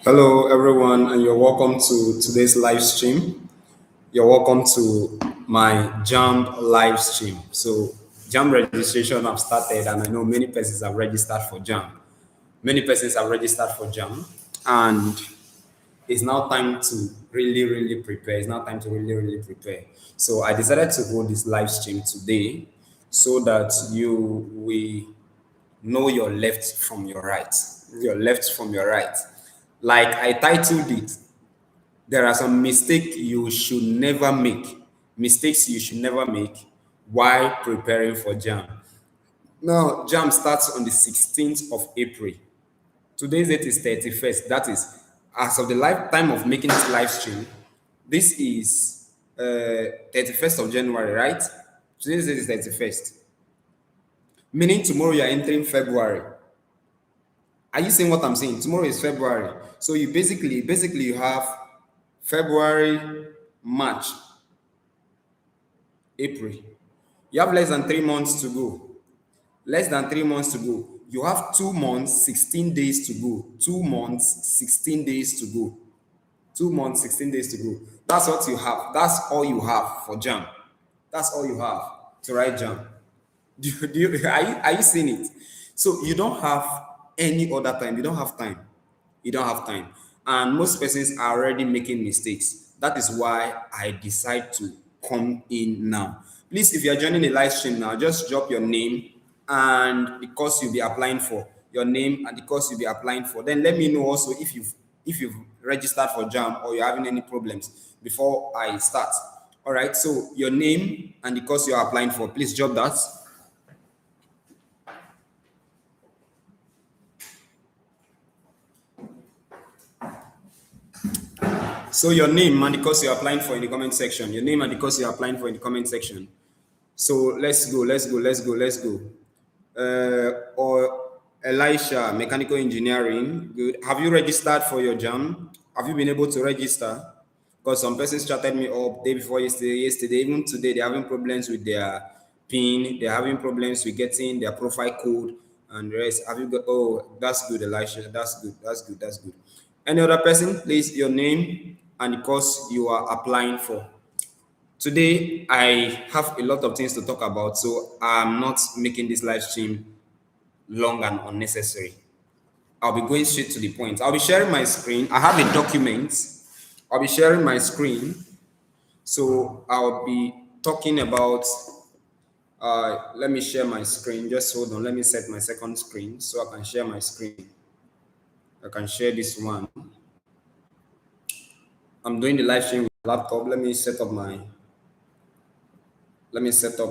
Hello, everyone, and you're welcome to today's live stream. You're welcome to my JAMB live stream. So, JAMB registration have started, and I know many persons have registered for JAMB. Many persons have registered for JAMB, and it's now time to really prepare. It's now time to really prepare. So, I decided to hold this live stream today so that you will know your left from your right. Your left from your right. Like I titled it, there are some mistakes you should never make. Mistakes you should never make while preparing for JAM. Now, JAM starts on the 16th of April. Today's date is 31st. That is, as of the lifetime of making this live stream, this is 31st of January, right? Today's date is 31st. Meaning tomorrow you are entering February. Are you seeing what I'm saying? Tomorrow is February. So you basically you have February, March, April. You have less than 3 months to go. Less than 3 months to go. You have 2 months, 16 days to go. 2 months, 16 days to go. 2 months, 16 days to go. That's what you have. That's all you have for JAM. That's all you have to write JAM. Are you seeing it? So you don't have any other time. You don't have time. You don't have time. And most persons are already making mistakes. That is why I decide to come in now. Please, if you are joining the live stream now, just drop your name and the course you'll be applying for. Your name and the course you'll be applying for. Then let me know also if you've registered for JAM or you're having any problems before I start. All right. So your name and the course you're applying for, please drop that. So your name and the course you're applying for in the comment section. Your name and the course you're applying for in the comment section. So let's go. Or Elisha, mechanical engineering. Good. Have you registered for your JAM? Have you been able to register? Because some persons chatted me up day before yesterday, even today, they're having problems with their PIN, they're having problems with getting their profile code and the rest. Have you got? Oh, that's good, Elisha. That's good. Any other person, please, your name and the course you are applying for. Today, I have a lot of things to talk about, so I'm not making this live stream long and unnecessary. I'll be going straight to the point. I'll be sharing my screen. I have a document. I'll be sharing my screen. So I'll be talking about, let me share my screen. Just hold on. Let me set my second screen so I can share my screen. I can share this one. I'm doing the live stream with my laptop. Let me set up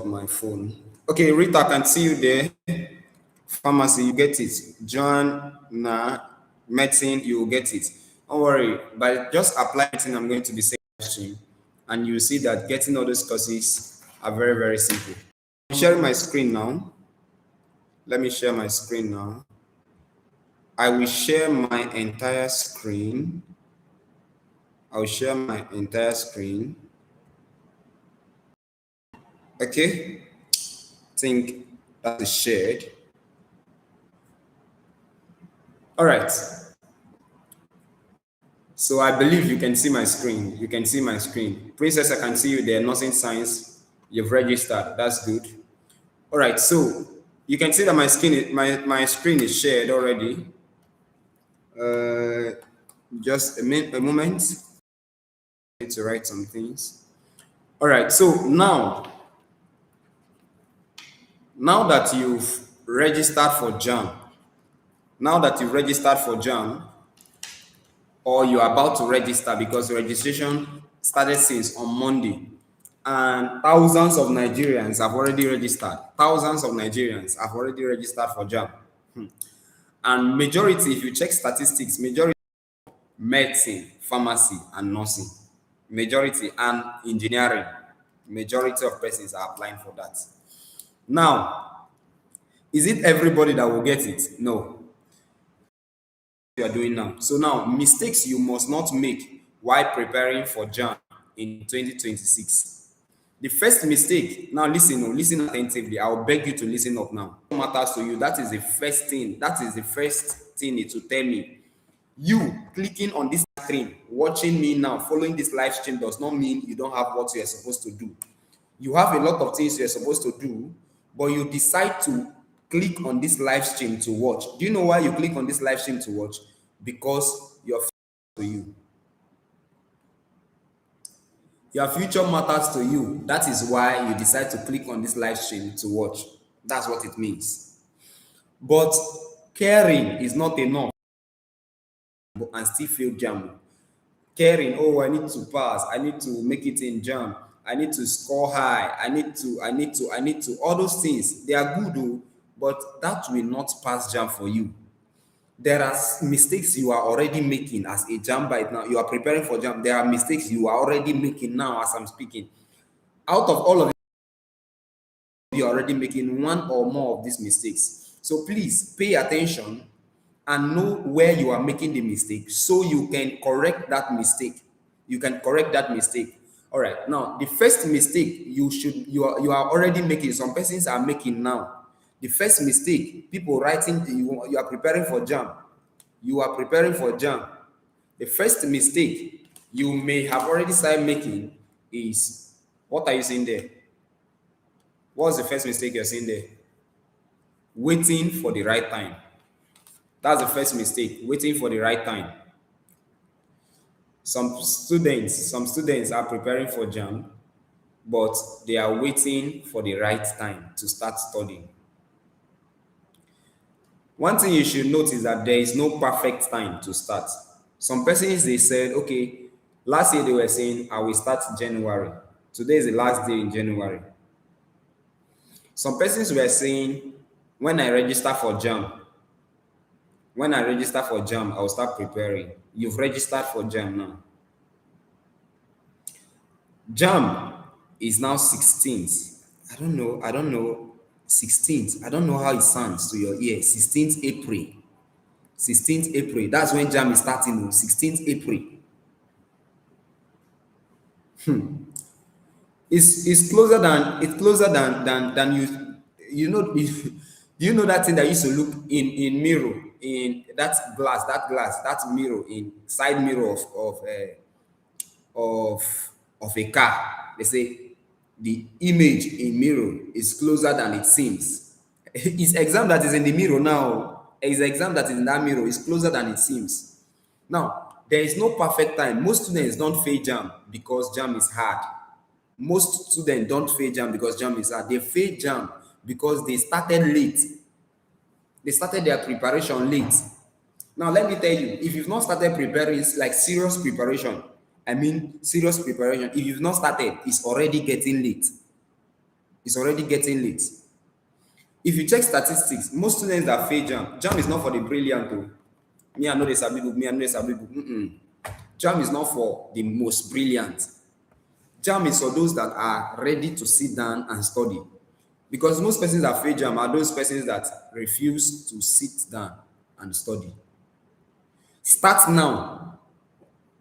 my phone. Okay, Rita, I can see you there. Pharmacy, you get it. John, medicine, you will get it. Don't worry, by just applying it, I'm going to be saying live stream, and you see that getting all those courses are very simple. I'm sharing my screen now. Let me share my screen now. I will share my entire screen. I'll share my entire screen. Okay, I think that is shared. All right. So I believe you can see my screen. You can see my screen. Princess, I can see you there. Nursing science. You've registered. That's good. All right. So you can see that my screen is shared already. Just a moment. I need to write some things. All right. So now that you've registered for JAM, or you're about to register because registration started since on Monday, and thousands of Nigerians have already registered. Thousands of Nigerians have already registered for JAM. And majority, if you check statistics, majority medicine, pharmacy, and nursing, majority and engineering, majority of persons are applying for that. Now, is it everybody that will get it? No. You are doing now. So now, mistakes you must not make while preparing for JAM in 2026. The first mistake, now listen attentively. I'll beg you to listen up now. What matters to you, that is the first thing. That is the first thing it will tell me. You clicking on this stream, watching me now, following this live stream does not mean you don't have what you are supposed to do. You have a lot of things you're supposed to do, but you decide to click on this live stream to watch. Do you know why you click on this live stream to watch? Because to you. Your future matters to you. That is why you decide to click on this live stream to watch. That's what it means. But caring is not enough and still fail JAMB. Caring, oh, I need to pass, I need to make it in JAMB, I need to score high, I need to, all those things, they are good, though, but that will not pass JAMB for you. There are mistakes you are already making as a JAMB right now. You are preparing for JAMB. There are mistakes you are already making now as I'm speaking. Out of all of you are already making one or more of these mistakes. So please pay attention and know where you are making the mistake so you can correct that mistake. You can correct that mistake. All right. Now, the first mistake you are already making, some persons are making now. The first mistake, people writing, you are preparing for JAMB. You are preparing for JAMB. The first mistake you may have already started making is, what are you saying there? What's the first mistake you're saying there? Waiting for the right time. That's the first mistake, waiting for the right time. Some students are preparing for JAMB, but they are waiting for the right time to start studying. One thing you should note is that there is no perfect time to start. Some persons, they said, okay, last year they were saying, I will start January. Today is the last day in January. Some persons were saying, when I register for JAMB, I will start preparing. You've registered for JAMB now. JAMB is now 16th. I don't know. 16th. I don't know how it sounds to your ear. 16th April. 16th April. That's when JAMB is starting. 16th April. It's closer than you know. Do you know that thing that used to look in mirror, in that glass, that mirror, in side mirror of a car? They say the image in mirror is closer than it seems. It's exam that is in the mirror now. It's exam that is in that mirror is closer than it seems. Now, there is no perfect time. Most students don't fail JAMB because JAMB is hard. Most students don't fail JAMB because JAMB is hard. They fail JAMB because they started late. They started their preparation late. Now, let me tell you, if you've not started preparing, it's like serious preparation. I mean, serious preparation. If you've not started, it's already getting late. It's already getting late. If you check statistics, most students that fail JAMB, JAMB is not for the brilliant though. Me, I know the sabi book. Me, I know the sabi book. JAMB is not for the most brilliant. JAMB is for those that are ready to sit down and study. Because most persons that fail JAMB are those persons that refuse to sit down and study. Start now,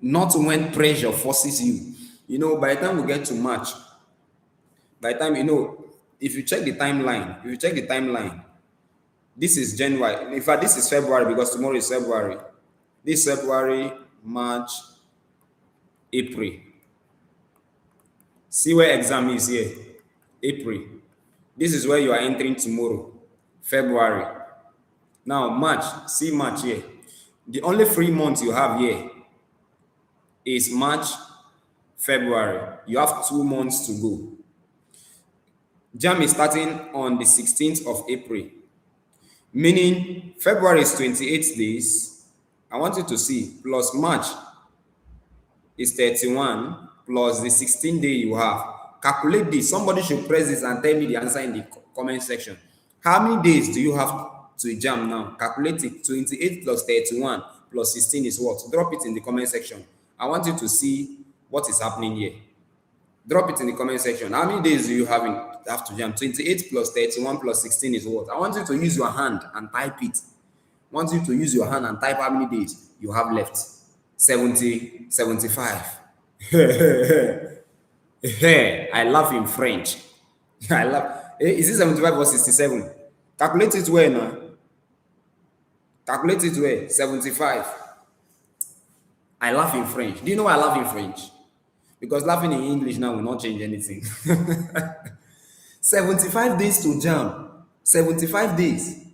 not when pressure forces you. You know, by the time we get to March, by the time, you know, if you check the timeline, this is January. In fact, this is February because tomorrow is February. This is February, March, April. See where exam is here. April. This is where you are entering tomorrow. February. Now, March. See March here. The only 3 months you have here is March, February. You have 2 months to go. JAMB is starting on the 16th of April. Meaning February is 28 days. I want you to see, plus March is 31, plus the 16 day you have. Calculate this. Somebody should press this and tell me the answer in the comment section. How many days do you have to JAMB now? Calculate it. 28 plus 31 plus 16 is what? Drop it in the comment section. I want you to see what is happening here. Drop it in the comment section. How many days do you have to JAMB? 28 plus 31 plus 16 is what? I want you to use your hand and type it. I want you to use your hand and type how many days you have left. 70, 75. I laugh in French. I laugh. Is it 75 or 67? Calculate it well now. Calculate it well. 75. I laugh in French. Do you know why I laugh in French? Because laughing in English now will not change anything. 75 days to jam. 75 days.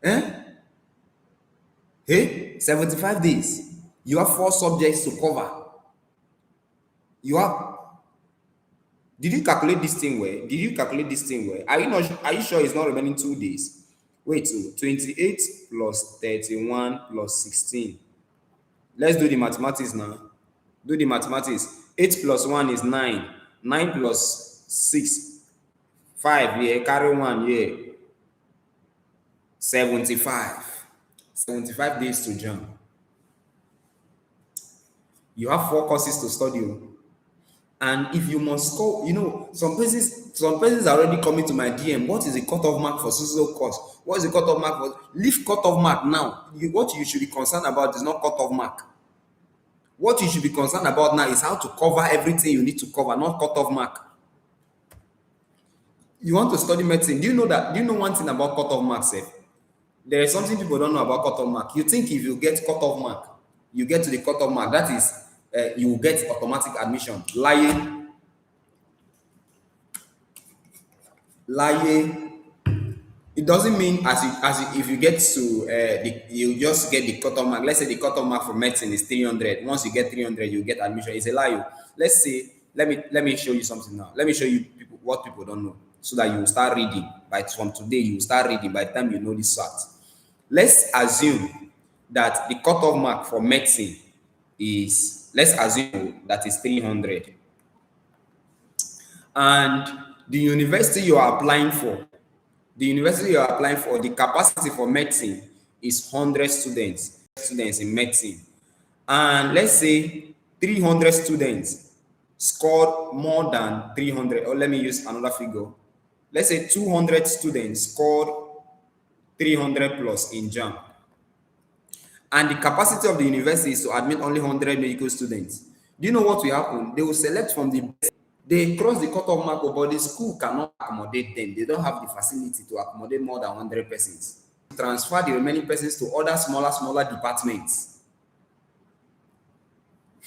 Eh? Hey, 75 days. You have 4 subjects to cover. You have. Did you calculate this thing well? Did you calculate this thing well? Are you not? Are you sure it's not remaining 2 days? Wait, so 28 plus 31 plus 16. Let's do the mathematics now. Do the mathematics. 8 plus 1 is 9. 9 plus 6, 5. Yeah, carry 1. Yeah, 75. 75 days to jump. You have 4 courses to study. And if you must score, some persons are already coming to my DM. What is the cutoff mark for social course? What is the cutoff mark for? Leave cutoff mark now. What you should be concerned about is not cutoff mark. What you should be concerned about now is how to cover everything you need to cover, not cutoff mark. You want to study medicine. Do you know that? Do you know one thing about cutoff mark, sir? There is something people don't know about cutoff mark. You think if you get cutoff mark, you get to the cutoff mark, that is, you will get automatic admission. Lying. It doesn't mean if you get to you just get the cutoff mark. Let's say the cutoff mark for medicine is 300. Once you get 300, you get admission. It's a lie. Let's say, let me show you something now. Let me show you what people don't know, so that you will start reading. From today, you will start reading. By the time you know this fact, let's assume that the cutoff mark for medicine is, let's assume that is 300, and the university you are applying for, the capacity for medicine is 100 students in medicine. And let's say 300 students scored more than 300, or let me use another figure. Let's say 200 students scored 300 plus in JAMB. And the capacity of the university is to admit only 100 medical students. Do you know what will happen? They will select from the best. They cross the cutoff mark, but the school cannot accommodate them. They don't have the facility to accommodate more than 100 persons. Transfer the remaining persons to other smaller departments.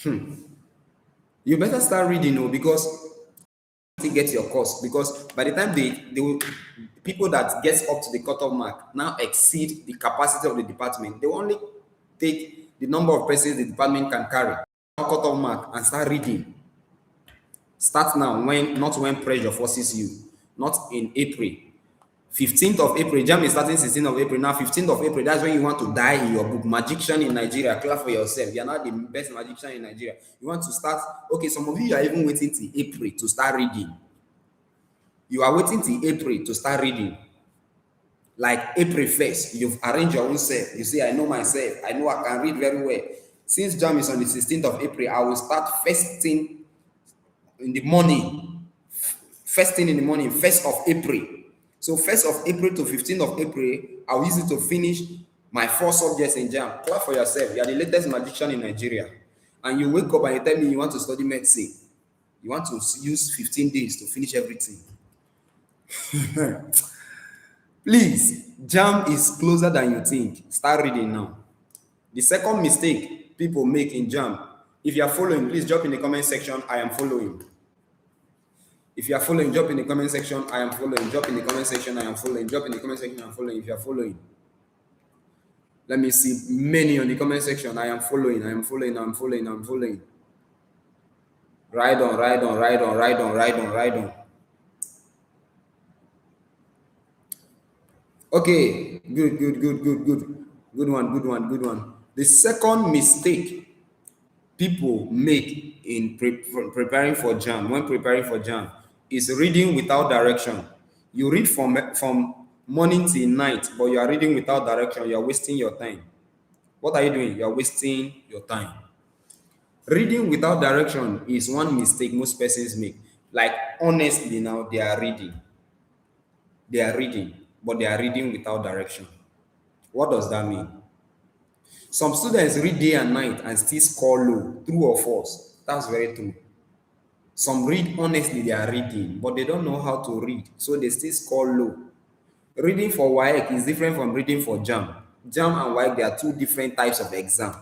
You better start reading, because to get your course, because by the time they will, people that gets up to the cutoff mark now exceed the capacity of the department. They will only take the number of persons the department can carry. Cutoff mark and start reading. Start now, not when pressure forces you, not in April. 15th of April, JAMB is starting 16th of April. Now 15th of April, that's when you want to die in your book. Magician in Nigeria, clap for yourself. You are not the best magician in Nigeria. You want to start, okay, some of you are even waiting till April to start reading. You are waiting till April to start reading. Like April 1st, you've arranged your own self. You say, I know myself. I know I can read very well. Since JAMB is on the 16th of April, I will start first thing in the morning. First thing in the morning, 1st of April. So 1st of April to 15th of April, I will use it to finish my 4 subjects in JAMB. Clap for yourself. You are the latest magician in Nigeria. And you wake up and you tell me you want to study medicine. You want to use 15 days to finish everything. Please, JAMB is closer than you think. Start reading now. The second mistake people make in JAMB, if you are following, please drop in the comment section, I am following. If you are following, drop in the comment section, I am following. Drop in the comment section, I am following. Drop in the comment section, I am following. If you are following, let me see many on the comment section. I am following, I am following, I am following, I am following. Ride on, ride on, ride on, ride on, ride on, ride on. Okay, good. Good one. The second mistake people make in preparing for JAMB, when preparing for JAMB, is reading without direction. You read from morning till night, but you are reading without direction. You are wasting your time. What are you doing? You are wasting your time. Reading without direction is one mistake most persons make. Like, honestly, now they are reading, but they are reading without direction. What does that mean? Some students read day and night and still score low. True or false? That's very true. Some read honestly, they are reading, but they don't know how to read, so they still score low. Reading for WAEC is different from reading for JAMB. JAMB and WAEC, there are 2 different types of exam.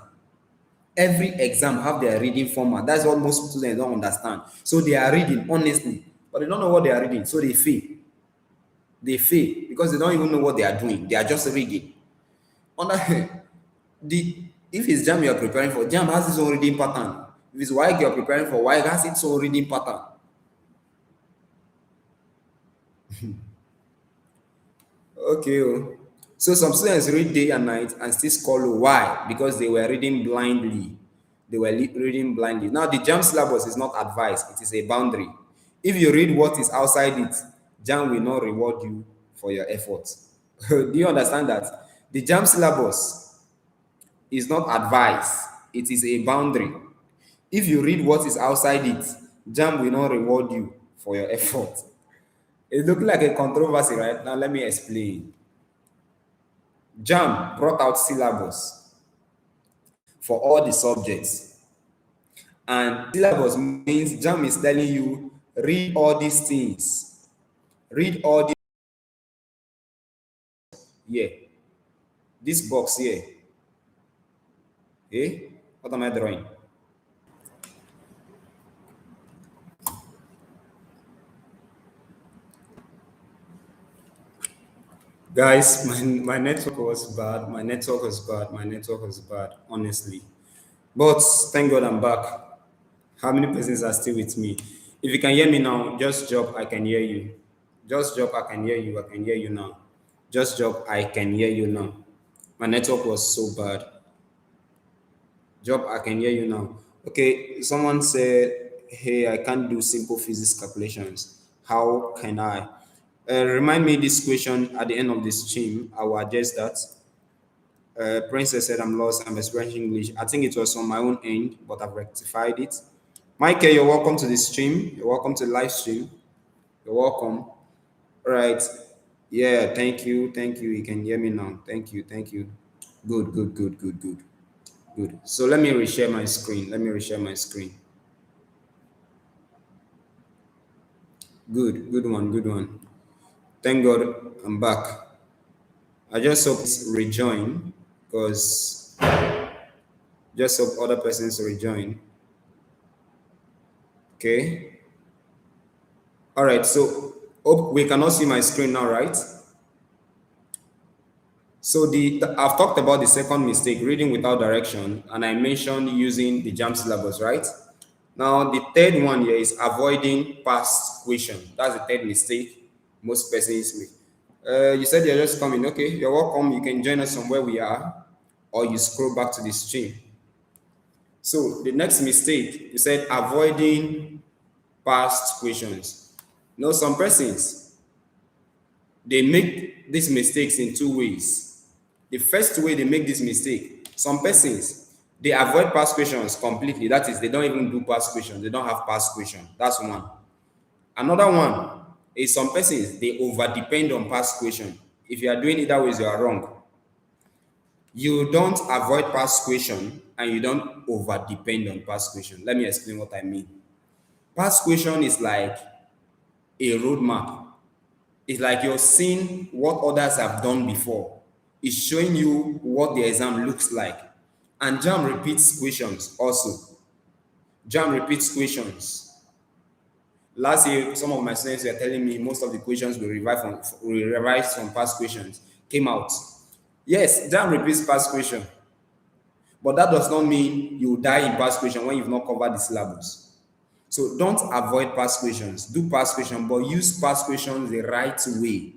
Every exam have their reading format. That's what most students don't understand. So they are reading honestly, but they don't know what they are reading. So they fail. They fail because they don't even know what they are doing. They are just reading. Under the if it's jam you are preparing for, jam has its own reading pattern. If it's WAEC you are preparing for, WAEC has its own reading pattern. Okay. Oh. So some students read day and night and still score low. Why? Because they were reading blindly. They were reading blindly. Now the JAM syllabus is not advice, it is a boundary. If you read what is outside it, JAM will not reward you for your efforts. Do you understand that? The JAM syllabus is not advice, it is a boundary. If you read what is outside it, JAM will not reward you for your effort. It looks like a controversy, right? Now let me explain. JAM brought out syllabus for all the subjects. And syllabus means JAM is telling you, read all these things. Read all these here. This box here. Okay? What am I drawing? Guys, my network was bad. My network was bad. My network was bad, honestly. But thank God I'm back. How many persons are still with me? If you can hear me now, just drop, I can hear you. Just drop, I can hear you. I can hear you now. Just drop, I can hear you now. My network was so bad. Drop, I can hear you now. Okay, someone said, hey, I can't do simple physics calculations. How can I? Remind me this question at the end of this stream. I will address that. Princess said, I'm lost. I'm expressing English. I think it was on my own end, but I've rectified it. Michael, you're welcome to the stream. You're welcome to the live stream. You're welcome. All right. Yeah, thank you. Thank you. You can hear me now. Thank you. Thank you. Good, good, good, good, good, good. So let me reshare my screen. Let me reshare my screen. Good, good one, good one. Thank God I'm back. I just hope it's rejoin because just hope other persons rejoin. Okay. All right. So hope we cannot see my screen now, right? So I've talked about the second mistake, reading without direction, and I mentioned using the JAM syllabus, right? Now the third one here is avoiding past question. That's the third mistake most persons make. You said you're just coming. Okay, you're welcome. You can join us from where we are, or you scroll back to the stream. So the next mistake, you said avoiding past questions. You know, some persons they make these mistakes in two ways. The first way they make this mistake, some persons they avoid past questions completely. That is, they don't even do past questions. They don't have past questions. That's one. Another one is some persons they over depend on past question. If you are doing it that way, you are wrong. You don't avoid past question and you don't over depend on past question. Let me explain what I mean. Past question is like a roadmap. It's like you're seeing what others have done before. It's showing you what the exam looks like. And JAM repeats questions also. JAM repeats questions. Last year, some of my students were telling me most of the questions we revised from past questions came out. Yes, JAM repeats past question, but that does not mean you die in past question when you've not covered the syllabus. So don't avoid past questions. Do past questions, but use past questions the right way.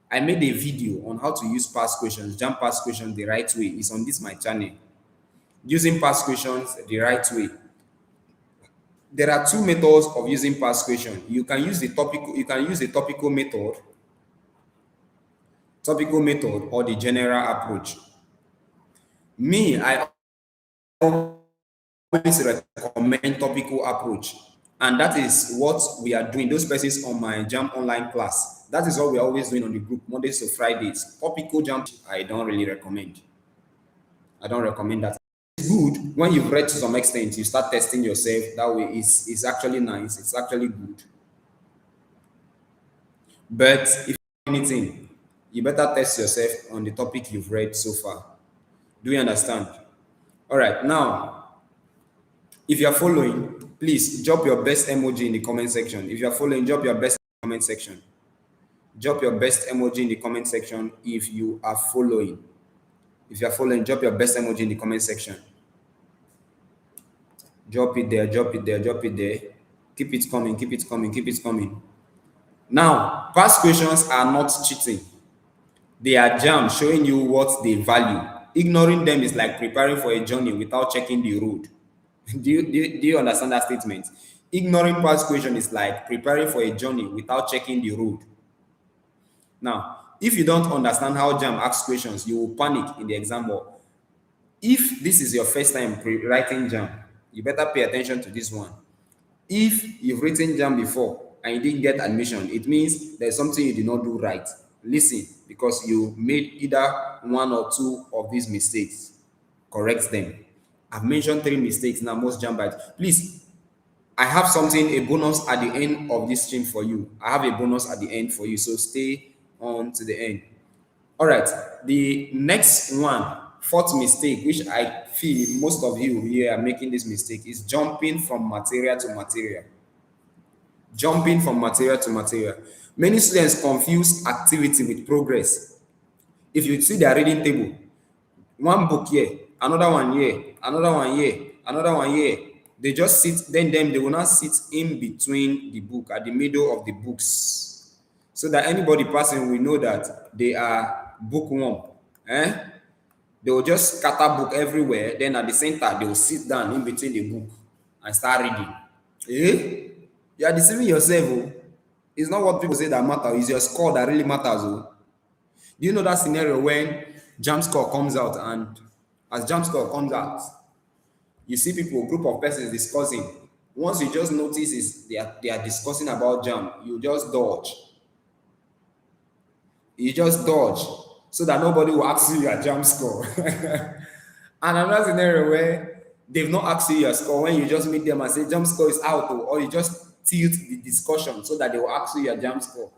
I made a video on how to use past questions, JAM past questions the right way. It's on this my channel. Using past questions the right way. There are two methods of using past question. You can use the topical method or the general approach. Me, I always recommend topical approach. And that is what we are doing. Those persons on my JAM online class. That is what we're always doing on the group, Mondays to Fridays. Topical JAM, I don't really recommend. I don't recommend that. It's good when you've read to some extent, you start testing yourself. That way, it's actually nice. It's actually good. But if anything, you better test yourself on the topic you've read so far. Do you understand? All right. Now, If you're following, please drop your best emoji in the comment section. If you're following, drop your best comment section. Drop your best emoji in the comment section if you are following. If you're following, drop your best emoji in the comment section. Drop it there, drop it there, drop it there. Keep it coming, keep it coming, keep it coming. Now, past questions are not cheating. They are JAMB showing you what they value. Ignoring them is like preparing for a journey without checking the road. Do you understand that statement? Ignoring past question is like preparing for a journey without checking the road. Now, if you don't understand how JAMB asks questions, you will panic in the exam hall. If this is your first time writing JAMB, you better pay attention to this one. If you've written JAMB before and you didn't get admission, it means there's something you did not do right. Listen, because you made either one or two of these mistakes. Correct them. I've mentioned 3 mistakes now, most JAMBites. Please, I have something, a bonus at the end of this stream for you. I have a bonus at the end for you, so stay on to the end. All right, the next one, 4th mistake, which I feel most of you here are making this mistake, is jumping from material to material. Jumping from material to material. Many students confuse activity with progress. If you see their reading table, one book here, another one here, another one here, another one here, they just sit, then they will not sit in between the book, at the middle of the books, so that anybody passing will know that they are bookworm. They will just scatter book everywhere, then at the center they will sit down in between the book and start reading. You are deceiving yourself. Oh. It's not what people say that matters, it's your score that really matters. Oh. Do you know that scenario when JAMB score comes out, and as JAMB score comes out, you see people, group of persons discussing. Once you just notice is they are discussing about JAMB, you just dodge. You just dodge so that nobody will ask you your JAMB score. And another scenario where they've not asked you your score, when you just meet them and say JAMB score is out, or you just tilt the discussion so that they will ask you your JAMB score.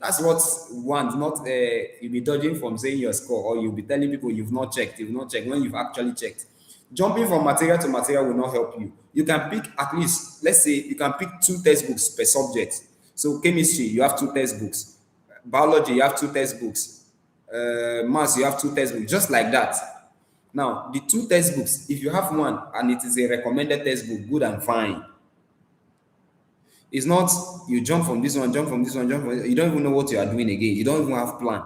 That's what we want, not you'll be dodging from saying your score, or you'll be telling people you've not checked when you've actually checked. Jumping from material to material will not help you. You can pick at least, let's say, you can pick 2 textbooks per subject. So chemistry, you have 2 textbooks. Biology, you have 2 textbooks. Maths, you have 2 textbooks, just like that. Now, the 2 textbooks, if you have one and it is a recommended textbook, good and fine. It's not you jump from this one, jump from this one, jump from this. You don't even know what you are doing again. You don't even have plan.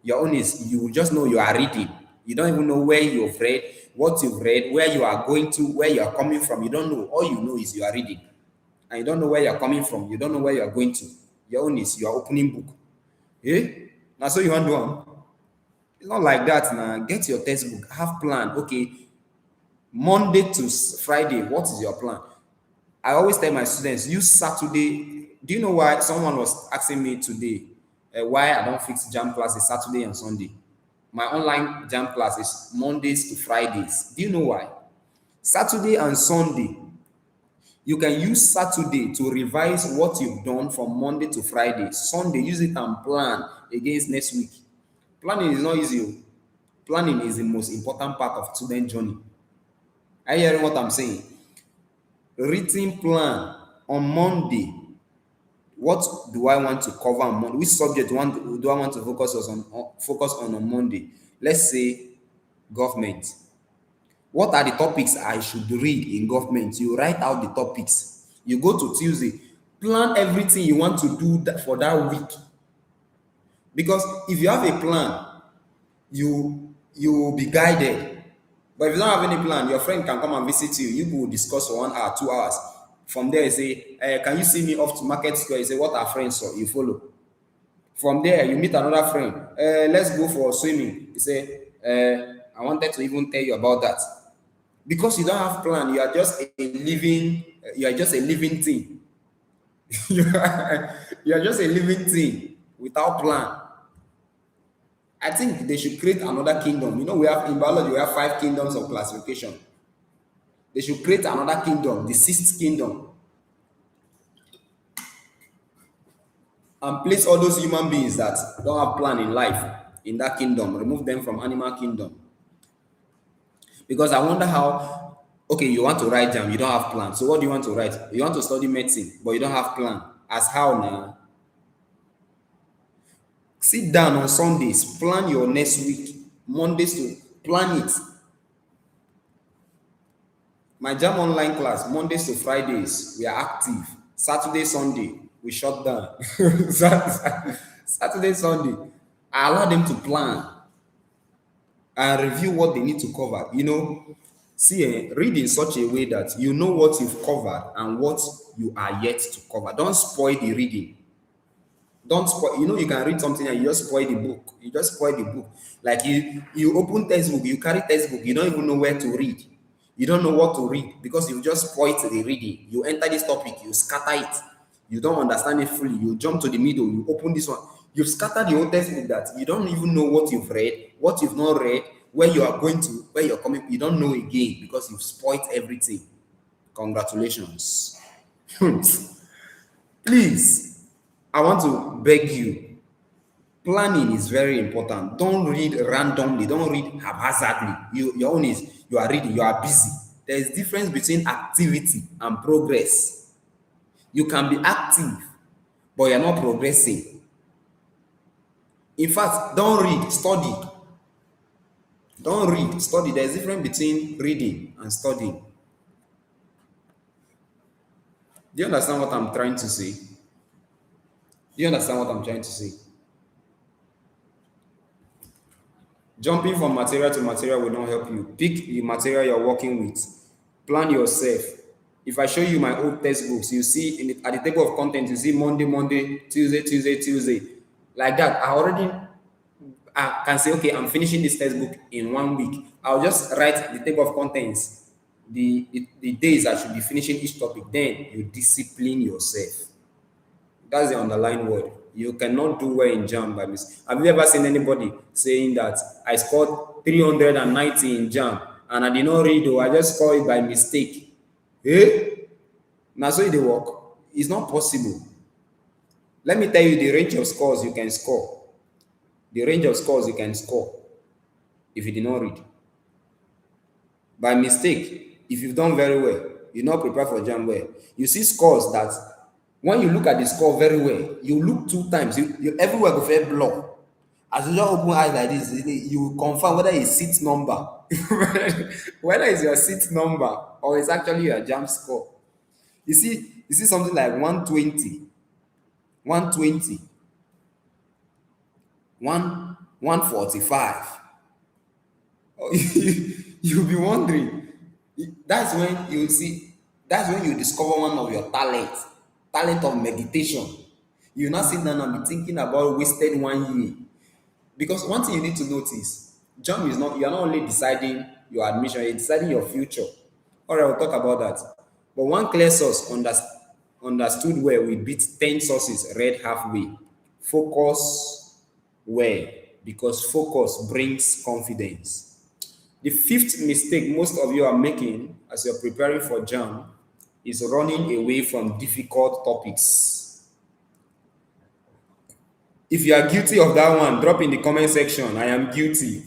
Your own is you just know you are reading. You don't even know where you've read, what you've read, where you are going to, where you are coming from. You don't know. All you know is you are reading. And you don't know where you are coming from. You don't know where you are going to. Your own is you are opening book. Now, so you want to do. It's not like that now. Get your textbook. Have plan. Okay. Monday to Friday, what is your plan? I always tell my students, use Saturday. Do you know why someone was asking me today why I don't fix JAMB classes Saturday and Sunday? My online JAMB class is Mondays to Fridays. Do you know why? Saturday and Sunday, you can use Saturday to revise what you've done from Monday to Friday. Sunday, use it and plan against next week. Planning is not easy. Planning is the most important part of student journey. Are you hearing what I'm saying? Written plan on Monday. What do I want to cover on Monday? Which subject do I want to focus on Monday? Let's say government. What are the topics I should read in government? You write out the topics. You go to Tuesday. Plan everything you want to do for that week. Because if you have a plan, you will be guided. But if you don't have any plan, your friend can come and visit you. You will discuss for 1 hour, 2 hours. From there, you say, can you see me off to Market Square? You say, what are friends? So you follow. From there, you meet another friend. Let's go for swimming. You say, I wanted to even tell you about that. Because you don't have plan, you are just a living thing. You are just a living thing without plan. I think they should create another kingdom. You know, we have in biology, we have 5 kingdoms of classification. They should create another kingdom, the 6th kingdom. And place all those human beings that don't have plan in life in that kingdom. Remove them from animal kingdom. Because I wonder how Okay, you want to write jam, you don't have plan. So what do you want to write? You want to study medicine, but you don't have plan. As how now? Sit down on Sundays, plan your next week. Mondays to plan it. My jam online class, Mondays to Fridays, we are active. Saturday, Sunday, we shut down. Saturday, Sunday, I allow them to plan and review what they need to cover. See, read in such a way that you know what you've covered and what you are yet to cover. Don't spoil the reading. Don't spoil. You can read something and you just spoil the book. You just spoil the book. Like you open textbook, you carry textbook, you don't even know where to read. You don't know what to read because you just spoiled the reading. You enter this topic, you scatter it. You don't understand it fully. You jump to the middle, you open this one. You've scattered the whole textbook that you don't even know what you've read, what you've not read, where you are going to, where you're coming. You don't know again because you've spoiled everything. Congratulations. Please, I want to beg you. Planning is very important. Don't read randomly. Don't read haphazardly. Your own is you are reading. You are busy. There is difference between activity and progress. You can be active, but you're not progressing. In fact, don't read. Study. Don't read. Study. There is difference between reading and studying. Do you understand what I'm trying to say? Do you understand what I'm trying to say? Jumping from material to material will not help you. Pick the material you're working with. Plan yourself. If I show you my old textbooks, you see at the table of content, you see Monday, Tuesday. Like that, I can say, okay, I'm finishing this textbook in 1 week. I'll just write the table of contents, the days I should be finishing each topic. Then you discipline yourself. That's the underlying word. You cannot do well in JAMB by mistake. Have you ever seen anybody saying that I scored 390 in JAMB and I did not read or I just scored it by mistake? Now so it dey work. It's not possible. Let me tell you the range of scores you can score. The range of scores you can score if you did not read. By mistake, if you've done very well, you're not prepared for JAMB well. You see scores that when you look at the score very well, you look 2 times, you everywhere go fair blur. As you just open eyes like this, you confirm whether it's seat number, whether it's your seat number or it's actually your JAMB score. You see something like 120, 120, 145. You'll be wondering. That's when you discover one of your talents. Talent of meditation. You not sit down and be thinking about wasted 1 year. Because one thing you need to notice, JAMB is not, you are not only deciding your admission, you're deciding your future. All right, we'll talk about that. But one clear source understood where we beat 10 sources read halfway. Focus where, because focus brings confidence. The 5th mistake most of you are making as you're preparing for JAMB is running away from difficult topics. If you are guilty of that one, drop in the comment section, I am guilty.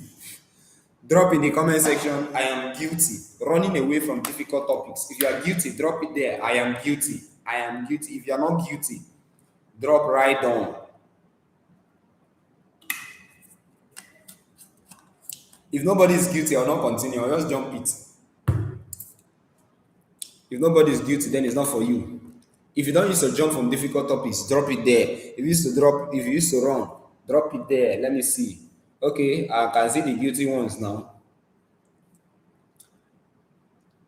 Drop in the comment section, I am guilty. Running away from difficult topics. If you are guilty, drop it there, I am guilty. I am guilty. If you are not guilty, drop right down. If nobody is guilty, I'll not continue. I'll just jump it. If nobody is guilty, then it's not for you. If you don't use to jump from difficult topics, drop it there. If you used to run, drop it there. Let me see. Okay, I can see the guilty ones now.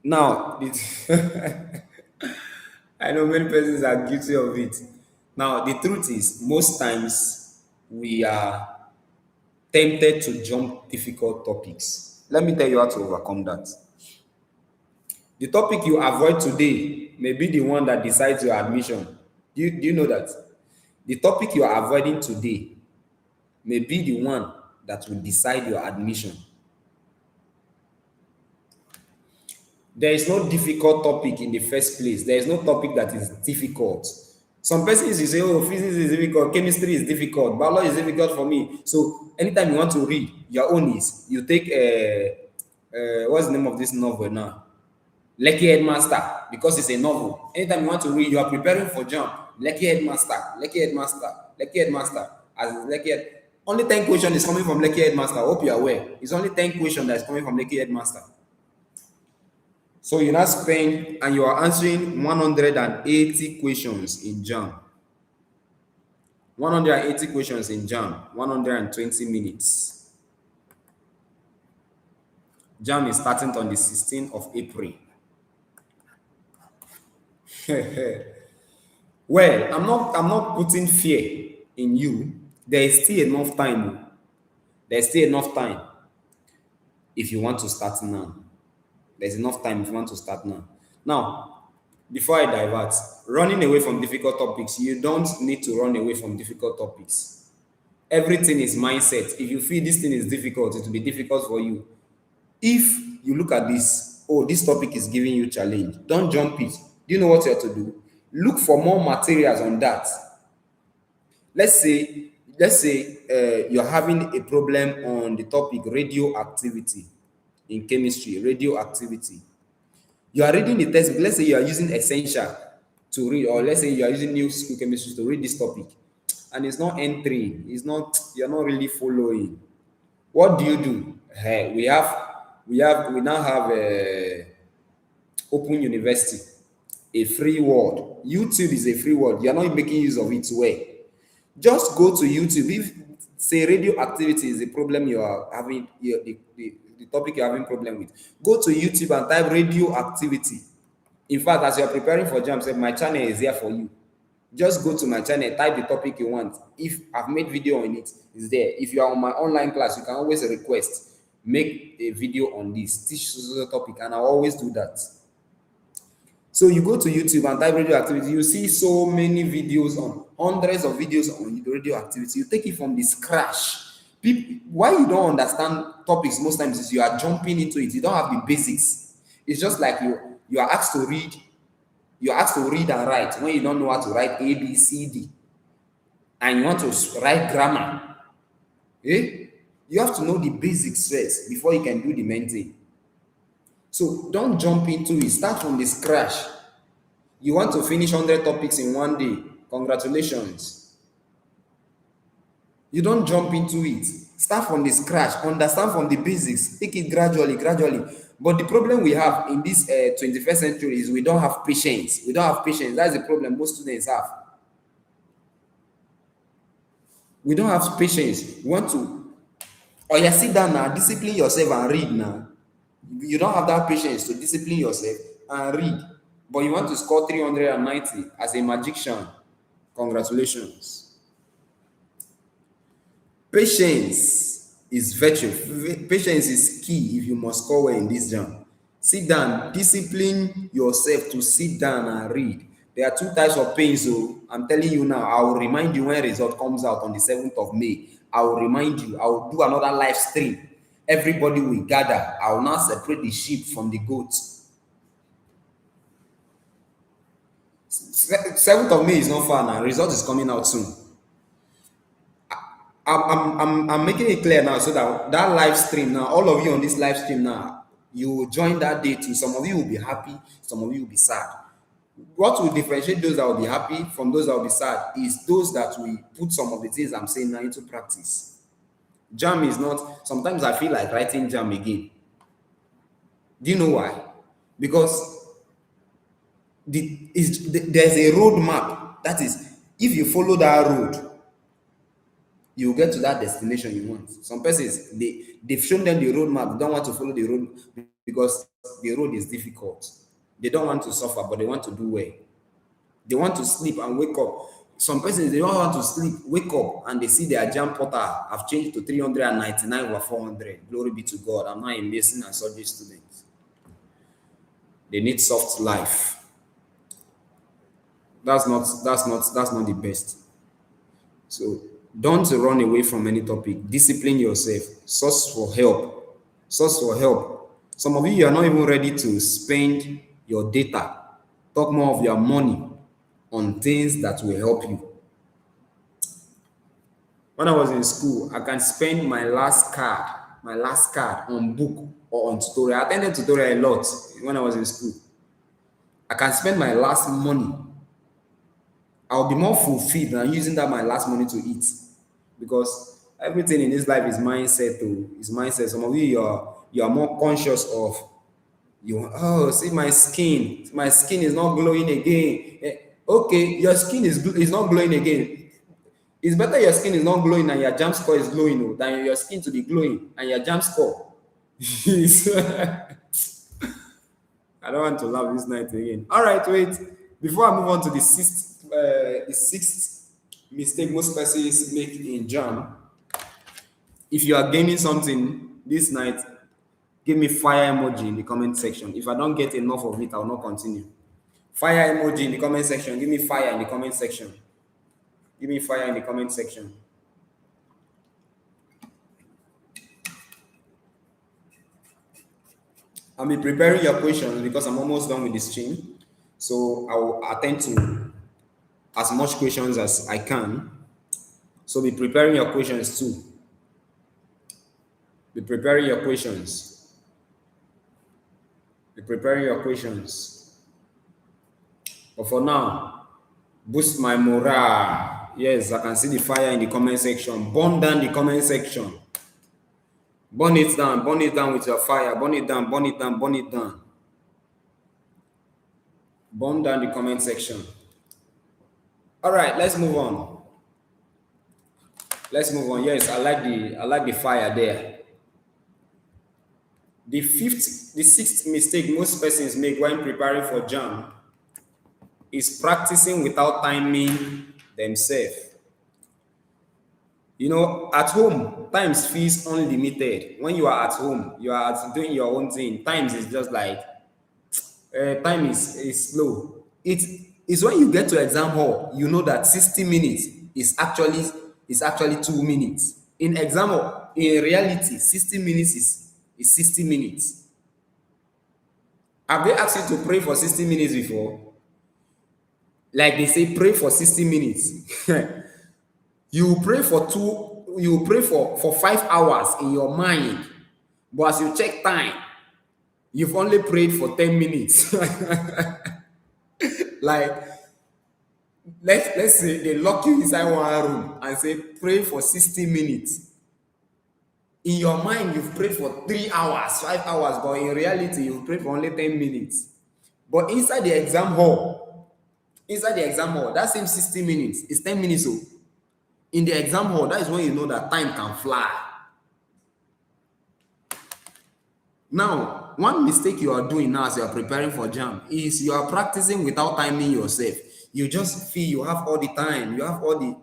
Now, I know many persons are guilty of it. Now, the truth is, most times we are tempted to jump difficult topics. Let me tell you how to overcome that. The topic you avoid today may be the one that decides your admission. Do you know that? The topic you are avoiding today may be the one that will decide your admission. There is no difficult topic in the first place. There is no topic that is difficult. Some persons you say, oh, physics is difficult, chemistry is difficult, biology is difficult for me. So anytime you want to read, your own is, you take, what's the name of this novel now? Lucky Headmaster, because it's a novel. Anytime you want to read, you are preparing for JAMB. Lucky Headmaster, Lucky Headmaster, Lucky Headmaster. As Lucky Head, only 10 questions is coming from Lucky Headmaster. I hope you are aware. It's only 10 questions that is coming from Lucky Headmaster. So you now spend and you are answering 180 questions in JAMB. 180 questions in JAMB, 120 minutes. JAMB is starting on the 16th of April. Well, I'm not putting fear in you. There is still enough time. There's still enough time if you want to start now. There's enough time if you want to start now. Now, before I divert, running away from difficult topics, you don't need to run away from difficult topics. Everything is mindset. If you feel this thing is difficult, it will be difficult for you. If you look at this, oh, this topic is giving you challenge, don't jump it. Do you know what you have to do? Look for more materials on that. Let's say you're having a problem on the topic radioactivity in chemistry, radioactivity. You are reading the textbook. Let's say you are using essential to read, or let's say you are using new school chemistry to read this topic, and it's not entering. It's not, you're not really following. What do? Hey, we now have a open university, a free world. YouTube is a free world. You're not making use of it well. Just go to YouTube. If say radioactivity is a problem you are having, the topic you're having problem with, go to YouTube and type radioactivity. In fact, as you're preparing for JAMB, say my channel is here for you. Just go to my channel, type the topic you want. If I've made video on it, it's there. If you are on my online class, you can always request, make a video on this, teach the topic, and I'll always do that. So you go to YouTube and type radioactivity, you see so many videos on, hundreds of videos on radioactivity. You take it from the scratch. People, why you don't understand topics most times is you are jumping into it. You don't have the basics. It's just like you are asked to read. You're asked to read and write when you don't know how to write A, B, C, D. And you want to write grammar. Eh? You have to know the basics first before you can do the main thing. So don't jump into it. Start from the scratch. You want to finish 100 topics in one day. Congratulations. You don't jump into it. Start from the scratch. Understand from the basics. Take it gradually. But the problem we have in this 21st century is we don't have patience. We don't have patience. That's the problem most students have. We don't have patience. We want to, or you sit down now, discipline yourself and read now. You don't have that patience to discipline yourself and read. But you want to score 390 as a magician. Congratulations. Patience is virtue. Patience is key if you must score well in this JAMB. Sit down, discipline yourself to sit down and read. There are two types of pains. So I'm telling you now, I will remind you when result comes out on the 7th of May. I will remind you, I will do another live stream. Everybody will gather. I will now separate the sheep from the goats. 7th of May is not far now. Result is coming out soon. I'm making it clear now so that that live stream now, all of you on this live stream now, you will join that day too. Some of you will be happy, some of you will be sad. What will differentiate those that will be happy from those that will be sad is those that will put some of the things I'm saying now into practice. JAMB is not, sometimes I feel like writing JAMB again. Do you know why? Because there's a roadmap. That is, if you follow that road, you will get to that destination you want. Some persons, they've shown them the roadmap, they don't want to follow the road because the road is difficult. They don't want to suffer, but they want to do well. They want to sleep and wake up. Some persons, they don't want to sleep, wake up, and they see their JAMB portal have changed to 399 over 400. Glory be to God. I'm not a medicine and surgery student. They need soft life. That's not the best. So don't run away from any topic. Discipline yourself. Source for help. Some of you are not even ready to spend your data. Talk more of your money on things that will help you. When I was in school, I can spend my last card on book or on tutorial. I attended tutorial a lot when I was in school. I can spend my last money. I'll be more fulfilled than using that my last money to eat, because everything in this life is mindset. Too, is mindset. Some of you are more conscious of you. Oh, see my skin. My skin is not glowing again. Okay, your skin is not glowing again. It's better your skin is not glowing and your JAMB score is glowing, oh, than your skin to be glowing and your JAMB score. I don't want to laugh this night again. All right, wait. Before I move on to the sixth mistake most persons make in JAMB, if you are gaining something this night, give me fire emoji in the comment section. If I don't get enough of it, I will not continue. Fire emoji in the comment section. Give me fire in the comment section. Give me fire in the comment section. I'll be preparing your questions because I'm almost done with the stream. So I will attend to as much questions as I can. So be preparing your questions too. Be preparing your questions. Be preparing your questions. But for now, boost my morale. Yes, I can see the fire in the comment section. Burn down the comment section. Burn it down with your fire. Burn it down, burn it down, burn it down. Burn down the comment section. All right, let's move on. Let's move on. Yes, I like the fire there. The sixth mistake most persons make when preparing for JAMB is practicing without timing themselves. You know, at home, times feels unlimited. When you are at home, you are doing your own thing. Times is just like time is slow. It is when you get to exam hall, you know that 60 minutes is actually 2 minutes. In exam hall, in reality, 60 minutes is 60 minutes. Have they asked you to pray for 60 minutes before? Like they say, pray for 60 minutes. You pray for 5 hours in your mind, but as you check time, you've only prayed for 10 minutes. Like, let's say they lock you inside one room and say, pray for 60 minutes. In your mind, you've prayed for 3 hours, 5 hours, but in reality, you've prayed for only 10 minutes. But inside the exam hall, that same 60 minutes is 10 minutes. So in the exam hall, that is when you know that time can fly. Now, one mistake you are doing now as you are preparing for JAMB is you are practicing without timing yourself. You just feel you have all the time. You have all the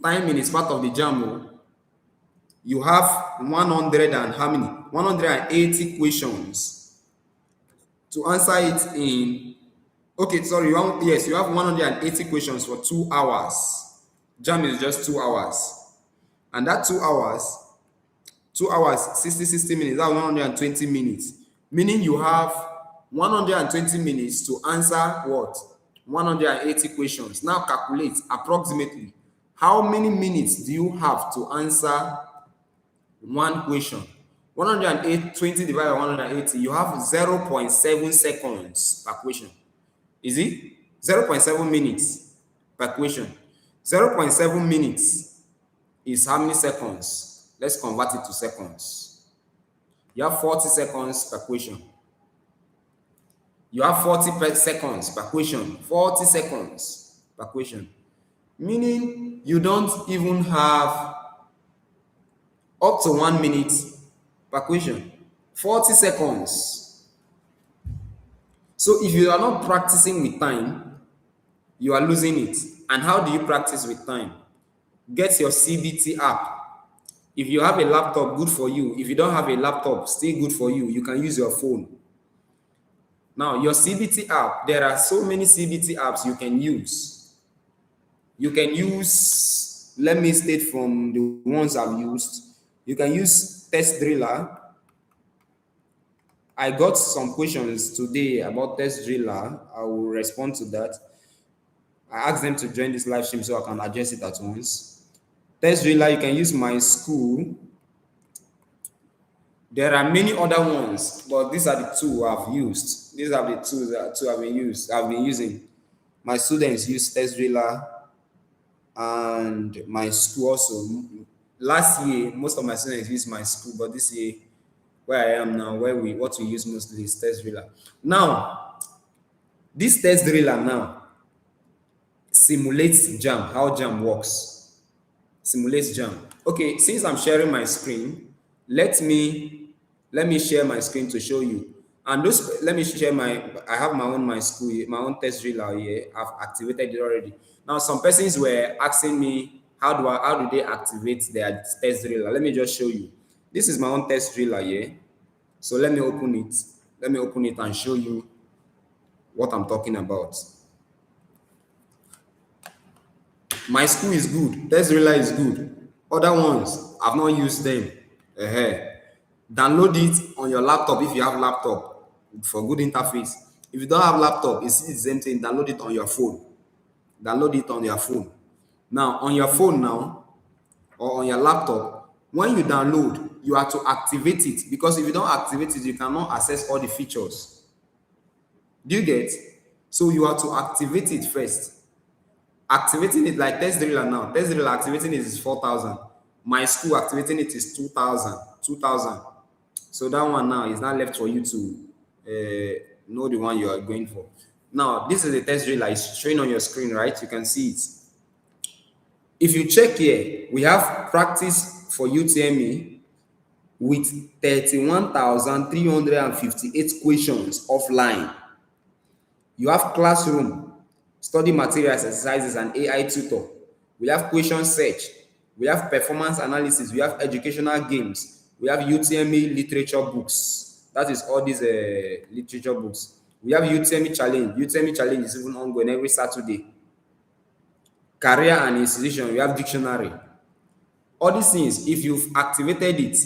timing is part of the JAMB. You have 100 and how many? 180 questions to answer it in. Okay, sorry. Yes, you have 180 questions for 2 hours. JAMB is just 2 hours, and that 2 hours, 60 minutes, that's 120 minutes. Meaning you have 120 minutes to answer what? 180 questions. Now calculate approximately how many minutes do you have to answer one question. 120 divided by 180, you have 0.7 seconds per question. Is it? 0.7 minutes per question. 0.7 minutes is how many seconds? Let's convert it to seconds. You have 40 seconds per question. You have 40 seconds per question. 40 seconds per question. Meaning you don't even have up to 1 minute per question. 40 seconds. So if you are not practicing with time, you are losing it. And how do you practice with time? Get your CBT app. If you have a laptop, good for you. If you don't have a laptop, still good for you. You can use your phone. Now, your CBT app, there are so many CBT apps you can use. You can use, let me state from the ones I've used. You can use Test Driller. I got some questions today about Test Driller. I will respond to that. I asked them to join this live stream so I can address it at once. Test Driller, you can use My School. There are many other ones, but these are the two I've used. These are the two I've been used. I've been using. My students use test driller, and my school also. Last year, most of my students used my school, but this year, where I am now, where we what we use mostly is test driller. Now, this test driller now simulates jam, how jam works. Simulates jam. Okay, since I'm sharing my screen, let me let me share my screen to show you. And those let me share I have my school, my own test driller here. I've activated it already. Now some persons were asking me how do they activate their test driller? Let me just show you. This is my own test driller here. So let me open it. Let me open it and show you what I'm talking about. My school is good. Test driller is good. Other ones, I've not used them. Download it on your laptop if you have laptop for good interface. If you don't have laptop, it's the same thing. Download it on your phone. Download it on your phone. Now, on your phone now, or on your laptop, when you download, you have to activate it because if you don't activate it, you cannot access all the features. Do you get? So you have to activate it first. Activating it like test driller now. Test driller activating it is 4,000. My school activating it is 2,000. 2,000. So that one now is not left for you to know the one you are going for. Now, this is the test driller. It's showing on your screen, right? You can see it. If you check here, we have practice for UTME with 31,358 questions offline. You have classroom, study materials, exercises, and AI tutor. We have question search. We have performance analysis. We have educational games. We have UTME literature books. That is all these literature books. We have UTME challenge. UTME challenge is even ongoing every Saturday. Career and institution. We have dictionary. All these things, if you've activated it,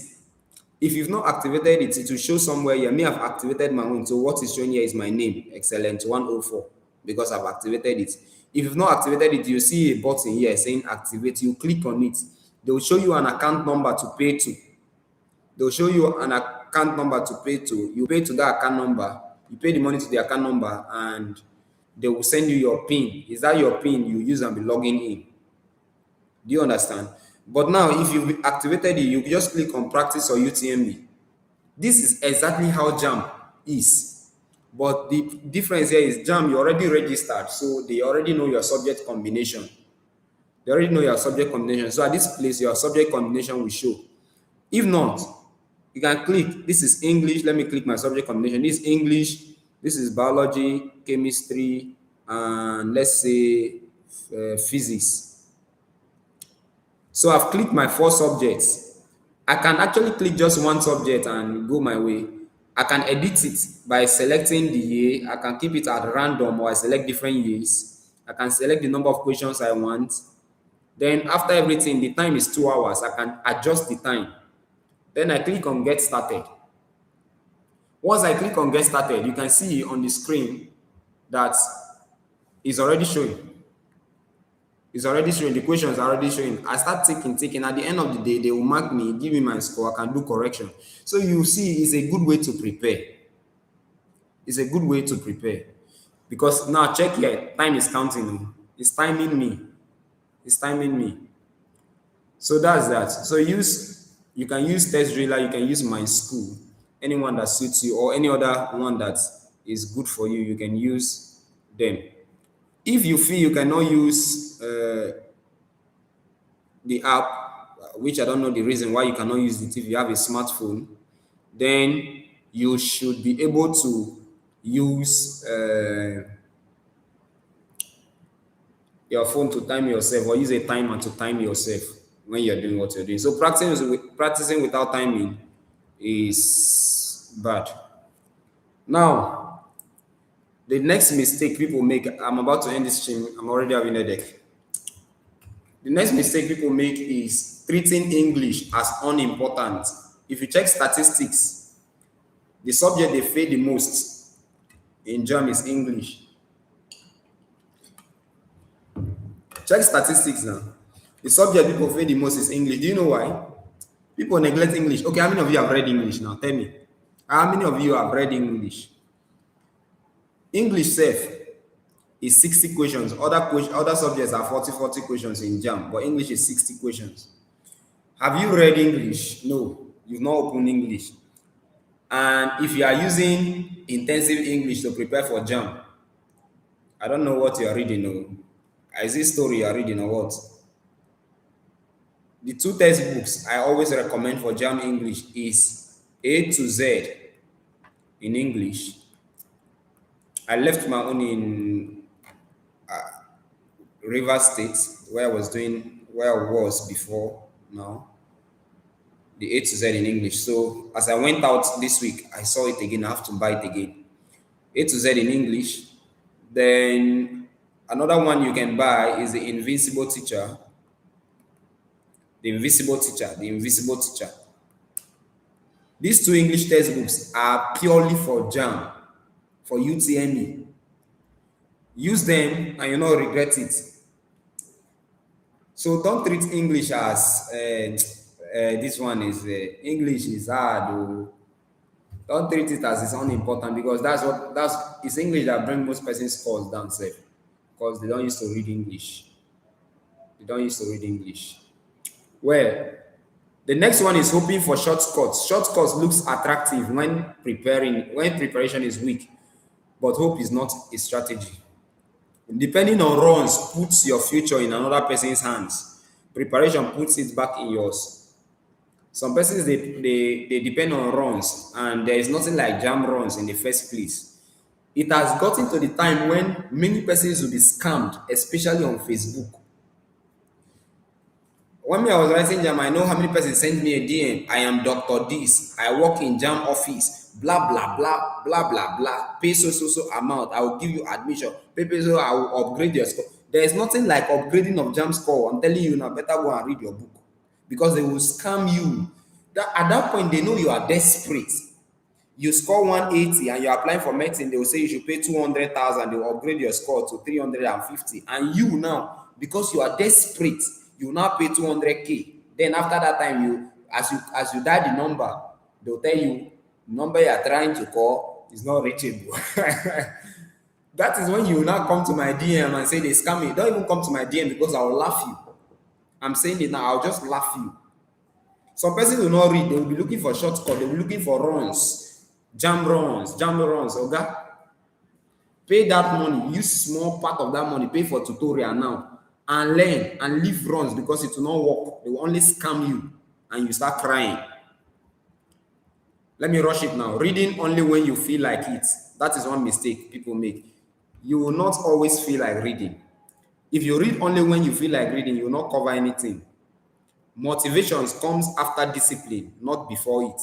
if you've not activated it, it will show somewhere here. Me, I've activated my own. So what is showing here is my name, Excellent 104, because I've activated it. If you've not activated it, you see a button here saying activate. You click on it. They will show you an account number to pay to. They will show you an account number to pay to. You pay to that account number. You pay the money to the account number, and they will send you your PIN. Is that your PIN you use and be logging in? Do you understand? But now, if you've activated it, you just click on practice or UTME. This is exactly how JAMB is. But the difference here is JAMB, you're already registered, so they already know your subject combination. They already know your subject combination. So at this place, your subject combination will show. If not, you can click. This is English. Let me click my subject combination. This is English. This is biology, chemistry, and let's say physics. So I've clicked my 4 subjects. I can actually click just one subject and go my way. I can edit it by selecting the year. I can keep it at random or I select different years. I can select the number of questions I want. Then after everything, the time is 2 hours. I can adjust the time. Then I click on get started. Once I click on get started, you can see on the screen that it's already showing. It's already showing. The questions are already showing. I start taking. At the end of the day, they will mark me, give me my score. I can do correction. So you see, it's a good way to prepare. It's a good way to prepare. Because now check here, time is counting. It's timing me. It's timing me. So that's that. So you can use test driller, you can use my school, anyone that suits you, or any other one that is good for you, you can use them. If you feel you cannot use the app, which I don't know the reason why you cannot use it if you have a smartphone, then you should be able to use your phone to time yourself or use a timer to time yourself when you're doing what you're doing. So practicing without timing is bad. Now, the next mistake people make, I'm about to end this stream, I'm already having a headache. The next mistake people make is treating English as unimportant. If you check statistics, the subject they fail the most in JAMB is English. Check statistics now. The subject people fail the most is English. Do you know why? People neglect English. Okay, how many of you have read English now? Tell me. How many of you have read English? English self is 60 questions. Other subjects are 40 questions in JAMB, but English is 60 questions. Have you read English? No, you've not opened English. And if you are using intensive English to prepare for JAMB, I don't know what you are reading. No, is it story you are reading or what? The two textbooks I always recommend for JAMB English is A to Z in English. I left my own in River State where I was before now. The A to Z in English. So as I went out this week, I saw it again. I have to buy it again. A to Z in English. Then another one you can buy is the Invisible Teacher. The Invisible Teacher. The Invisible Teacher. These two English textbooks are purely for JAMB, for UTME. Use them and you not regret it. So don't treat English as this one is English is hard. Don't treat it as it's unimportant because it's English that brings most persons scores down safe because they don't used to read English. They don't used to read English. Well, the next one is hoping for shortcuts. Shortcuts looks attractive when preparation is weak, but hope is not a strategy. Depending on runs puts your future in another person's hands. Preparation puts it back in yours. Some persons they depend on runs, and there is nothing like JAMB runs in the first place. It has gotten to the time when many persons will be scammed, especially on Facebook. When I was writing JAMB, I know how many persons sent me a DM. I am Dr. This. I work in JAMB office. Blah blah blah blah blah blah. Pay so amount. I will give you admission. Pay so I will upgrade your score. There is nothing like upgrading of JAMB score. I'm telling you now. Better go and read your book because they will scam you. At that point, they know you are desperate. You score 180 and you're applying for medicine. They will say you should pay 200,000. They will upgrade your score to 350. And you now, because you are desperate, you now pay 200K. Then after that time, as you dial the number, they'll tell you the number you are trying to call is not reachable. That is when you will now come to my DM and say they scam me. Don't even come to my DM because I will laugh you. I'm saying it now, I'll just laugh you. Some person will not read, they will be looking for shortcut, they will be looking for runs, JAMB runs, okay? Pay that money, use small part of that money, pay for tutorial now, and learn and leave runs because it will not work. They will only scam you and you start crying. Let me rush it now. Reading only when you feel like it. That is one mistake people make. You will not always feel like reading. If you read only when you feel like reading, you will not cover anything. Motivation comes after discipline, not before it.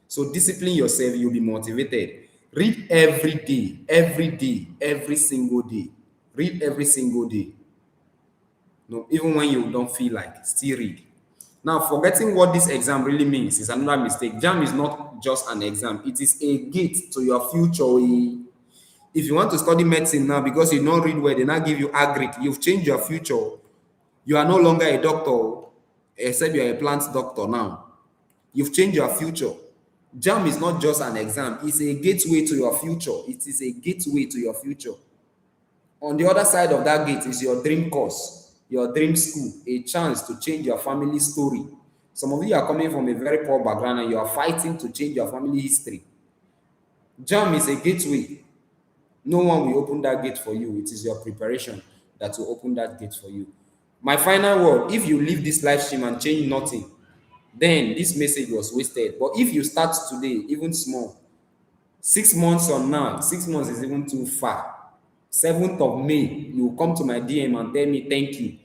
So discipline yourself, you'll be motivated. Read every day, every single day. Read every single day. No, even when you don't feel like, still read. Now, forgetting what this exam really means is another mistake. JAMB is not just an exam. It is a gate to your future. If you want to study medicine now because you don't read well, they now give you agric. You've changed your future. You are no longer a doctor, except you are a plant doctor now. You've changed your future. JAMB is not just an exam. It's a gateway to your future. It is a gateway to your future. On the other side of that gate is your dream course, your dream school, a chance to change your family story. Some of you are coming from a very poor background and you are fighting to change your family history. JAMB is a gateway. No one will open that gate for you. It is your preparation that will open that gate for you. My final word, if you leave this live stream and change nothing, then this message was wasted. But if you start today, even small, 6 months from now, 6 months is even too far. 7th of May, you will come to my DM and tell me thank you.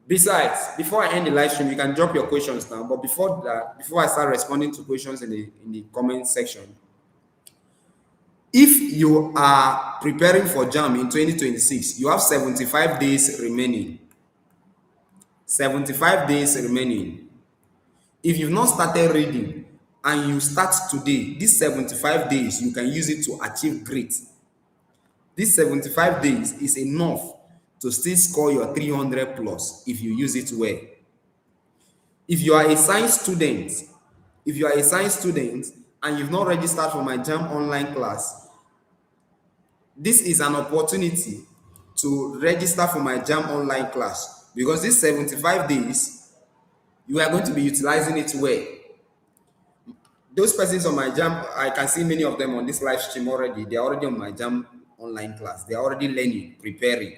Besides, before I end the live stream, you can drop your questions now. But before that, before I start responding to questions in the comment section, if you are preparing for JAMB in 2026, you have 75 days remaining. 75 days remaining. If you've not started reading and you start today, these 75 days, you can use it to achieve great. This 75 days is enough to still score your 300 plus if you use it well. If you are a science student If you are a science student and you've not registered for my JAMB online class, this is an opportunity to register for my JAMB online class, because this 75 days, you are going to be utilizing it well. Those persons on my JAMB, I can see many of them on this live stream already. They are already on my JAMB online class. They are already learning, preparing.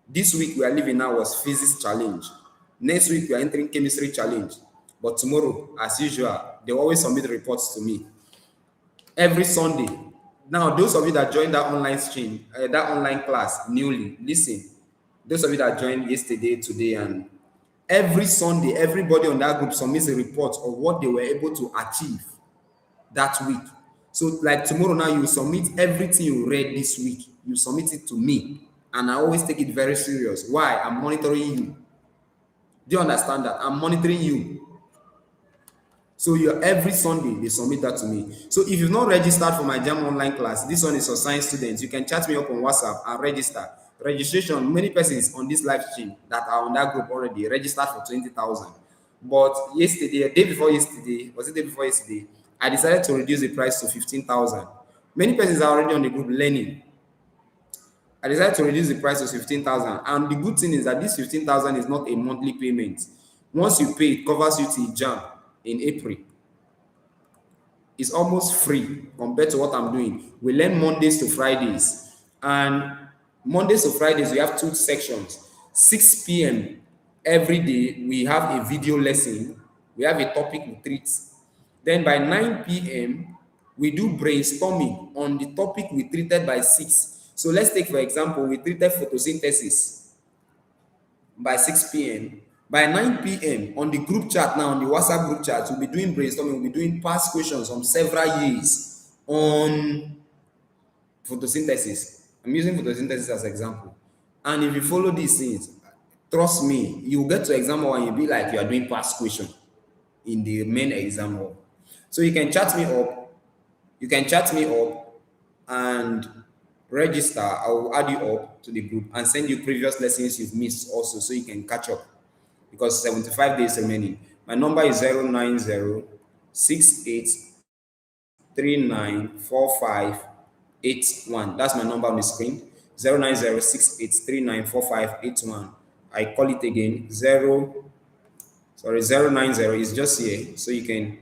This week we are living now was physics challenge. Next week we are entering chemistry challenge. But tomorrow, as usual, they always submit reports to me every Sunday. Now, those of you that joined that online stream, that online class newly, listen. Those of you that joined yesterday, today, and every Sunday, everybody on that group submits a report of what they were able to achieve that week. So, like tomorrow now, you submit everything you read this week. You submit it to me, and I always take it very serious. Why? I'm monitoring you. Do you understand that? I'm monitoring you. So you every Sunday they submit that to me. So if you've not registered for my JAM online class, this one is for science students. You can chat me up on WhatsApp and register. Registration, many persons on this live stream that are on that group already registered for 20,000. But yesterday, a day before yesterday, was it day before yesterday? I decided to reduce the price to 15,000. Many persons are already on the group learning. I decided to reduce the price to 15,000. And the good thing is that this 15,000 is not a monthly payment. Once you pay, it covers you till JAM in April. It's almost free compared to what I'm doing. We learn Mondays to Fridays. And Mondays to Fridays, we have two sections. 6 p.m. every day, we have a video lesson. We have a topic we treat. Then by 9 p.m., we do brainstorming on the topic we treated by 6. So let's take, for example, we treated photosynthesis by 6 p.m. By 9 p.m. on the group chat now, on the WhatsApp group chat, we'll be doing brainstorming, we'll be doing past questions from several years on photosynthesis. I'm using photosynthesis as an example. And if you follow these things, trust me, you'll get to exam hall and you'll be like you are doing past question in the main exam hall. So you can chat me up, and register. I will add you up to the group and send you previous lessons you've missed also, so you can catch up, because 75 days remaining. My number is 09068394581. That's my number on the screen. 09068394581. I call it again. 090 is just here, so you can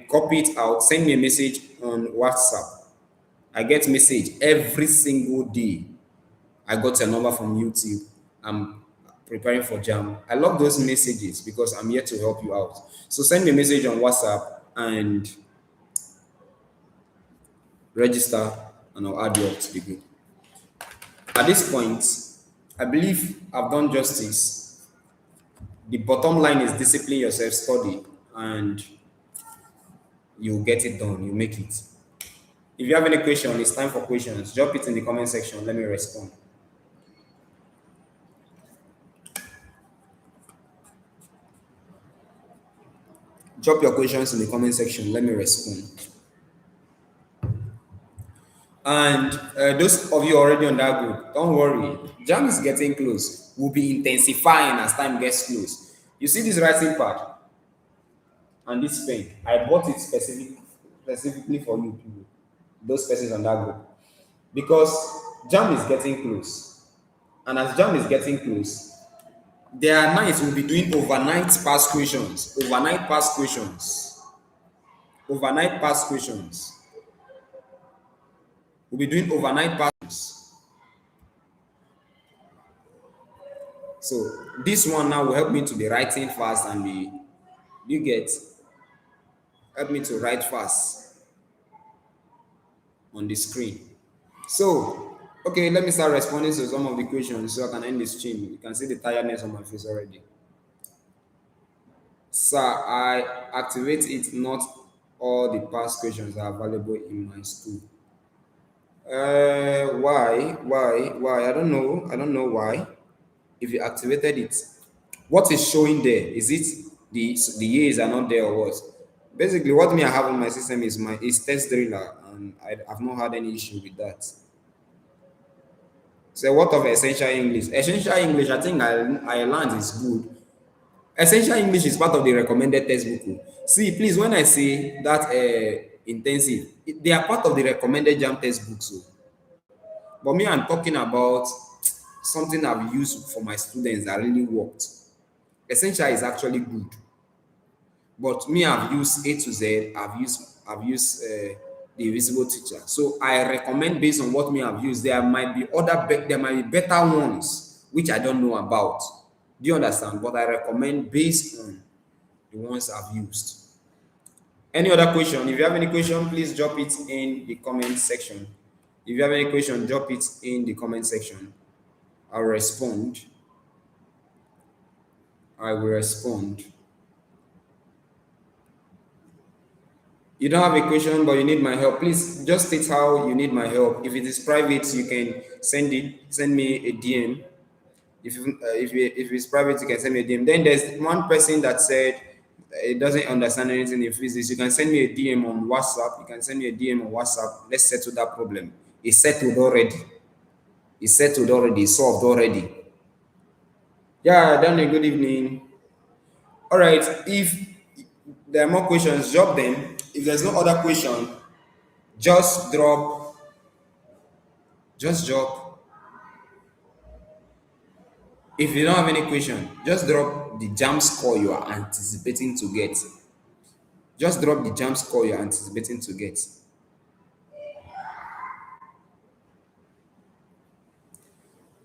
copy it out. Send me a message on WhatsApp. I get message every single day. I got a number from YouTube. I'm preparing for JAM. I love those messages because I'm here to help you out. So send me a message on WhatsApp and register, and I'll add you up to the group. At this point, I believe I've done justice. The bottom line is discipline yourself, study, and you'll get it done. You make it. If you have any question, it's time for questions. Drop it in the comment section. Let me respond. Drop your questions in the comment section. Let me respond. And those of you already on that group, don't worry. JAM is getting close. We'll be intensifying as time gets close. You see this writing pad and this pen. I bought it specifically for you people, those persons on that group, because JAM is getting close. And as JAM is getting close, there are nights we'll be doing overnight past questions. Overnight past questions. Overnight past questions. We'll be doing overnight past. So this one now will help me to be writing fast and be, you get, help me to write fast on the screen. So, okay, let me start responding to some of the questions so I can end the stream. You can see the tiredness on my face already. Sir, I activate it, not all the past questions are available in my school. Why? I don't know why. If you activated it, what is showing there? Is it the years are not there or what? Basically, what me I have on my system is test driller, and I've not had any issue with that. So what of essential English? Essential English, I think I learned is good. Essential English is part of the recommended textbook. Oh. See, please, when I say that intensive, they are part of the recommended JAM textbooks. So. But me, I'm talking about something I've used for my students that really worked. Essential is actually good. But me, I've used A to Z. I've used the Invisible Teacher. So I recommend based on what me I've used. There might be better ones which I don't know about. Do you understand? But I recommend based on the ones I've used. Any other question? If you have any question, please drop it in the comment section. If you have any question, drop it in the comment section. I'll respond. I will respond. You don't have a question, but you need my help. Please just state how you need my help. If it is private, you can send me a DM. If it's private, you can send me a DM. Then there's one person that said it doesn't understand anything in physics. You can send me a DM on WhatsApp. You can send me a DM on WhatsApp. Let's settle that problem. It's settled already. It's settled already. It's solved already. Yeah, Danny, good evening. All right. If there are more questions, drop them. If there's no other question, just drop, just drop. If you don't have any question, just drop the jam score you are anticipating to get. Just drop the jam score you're anticipating to get.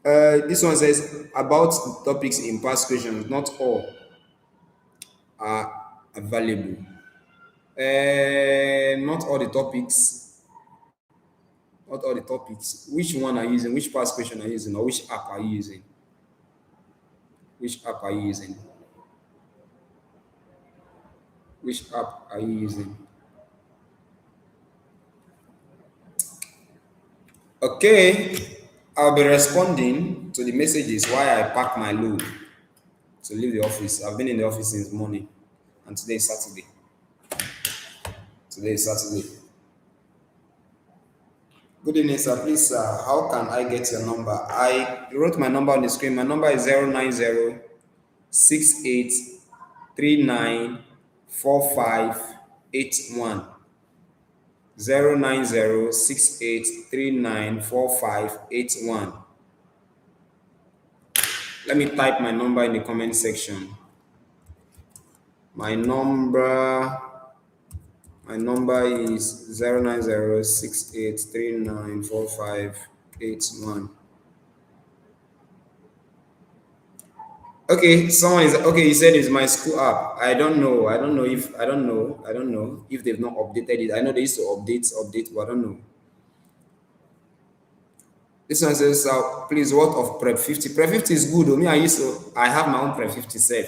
This one says about topics in past questions, not all are available. Not all the topics, not all the topics. Which one are you using? Which past question are you using? Or which app are you using? Which app are you using? Which app are you using? Okay, I'll be responding to the messages while I pack my load to leave the office. I've been in the office since morning, and today is Saturday. Today is Saturday. Good evening, sir. Please, sir, how can I get your number? I wrote my number on the screen. My number is 09068394581. 09068394581. Let me type my number in the comment section. My number is 09068394581. Okay, someone is okay. You said it's my school app. I don't know. I don't know if they've not updated it. I know they used to update, but I don't know. This one says, please, what of Prep 50? Prep 50 is good. Me, I have my own Prep 50 self.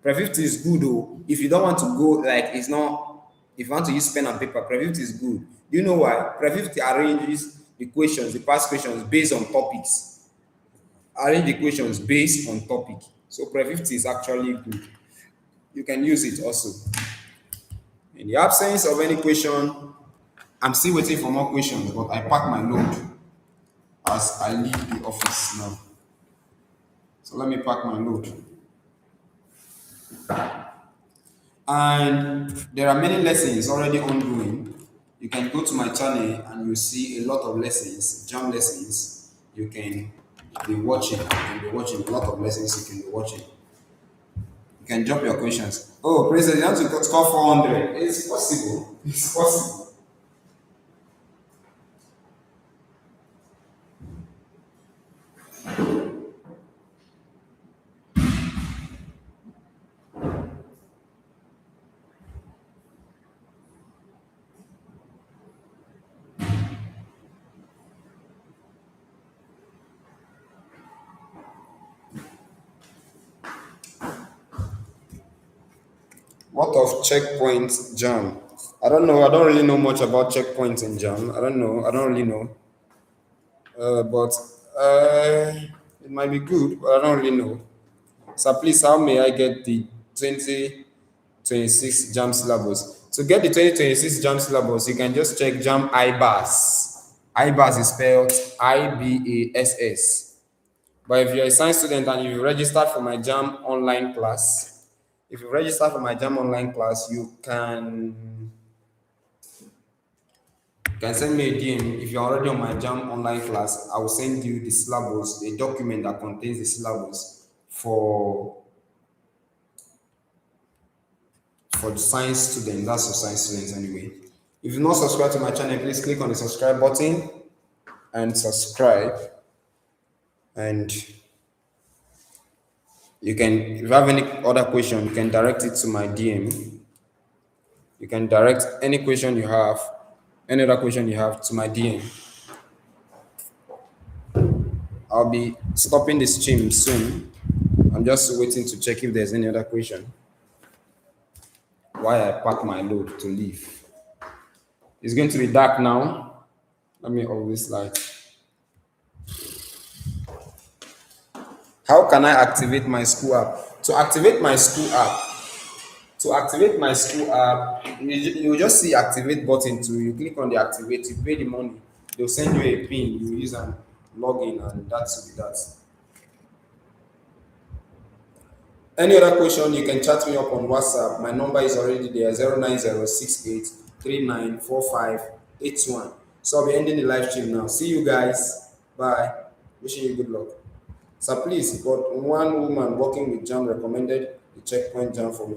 Prep 50 is good though. If you don't want to go, like, it's not, if you want to use pen and paper, Prep 50 is good. Do you know why? Prep 50 arranges the questions, the past questions based on topics. Arrange the questions based on topic. So Prep 50 is actually good. You can use it also. In the absence of any question, I'm still waiting for more questions, but I pack my load as I leave the office now. So let me pack my load. And there are many lessons already ongoing. You can go to my channel and you'll see a lot of lessons, JAM lessons. You can be watching. You can be watching a lot of lessons. You can be watching. You can drop your questions. Oh, President, you want to score 400? It's possible. It's possible. What of checkpoint JAM? I don't know. I don't really know much about checkpoints in JAM. I don't know. I don't really know. But it might be good, but I don't really know. So please, how may I get the 2026 JAM syllabus? To get the 2026 JAM syllabus, you can just check JAM IBAS. IBAS is spelled IBASS. But if you're a science student and you registered for my JAM online class, If you register for my JAMB online class, you can send me a DM. If you're already on my JAMB online class, I will send you the syllabus, a document that contains the syllabus for the science student. That's for science students anyway. If you're not subscribed to my channel, please click on the subscribe button and subscribe. And if you have any other question, you can direct it to my DM. You can direct any question you have, any other question you have to my DM. I'll be stopping the stream soon. I'm just waiting to check if there's any other question while I pack my load to leave. It's going to be dark now. Let me always light. How can I activate my school app? To activate my school app, you just see activate button too. You click on the activate, you pay the money. They'll send you a pin. You use and log in, and that will be that. Any other question, you can chat me up on WhatsApp. My number is already there, 09068394581. So I'll be ending the live stream now. See you guys. Bye. Wishing you good luck. So please, but one woman working with JAMB recommended the checkpoint JAMB for me.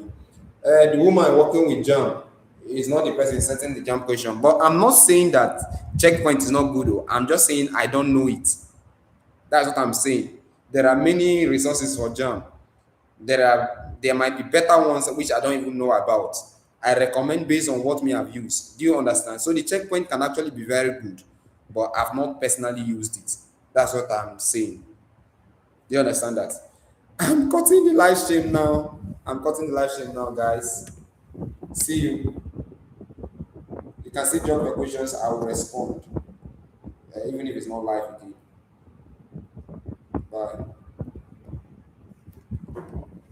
The woman working with JAMB is not the person setting the JAMB question. But I'm not saying that checkpoint is not good. Though. I'm just saying I don't know it. That's what I'm saying. There are many resources for JAMB. There might be better ones which I don't even know about. I recommend based on what me have used. Do you understand? So the checkpoint can actually be very good, but I've not personally used it. That's what I'm saying. Do you understand that? I'm cutting the live stream now. Guys. See you. You can still drop your questions. I will respond, even if it's not live again. Bye.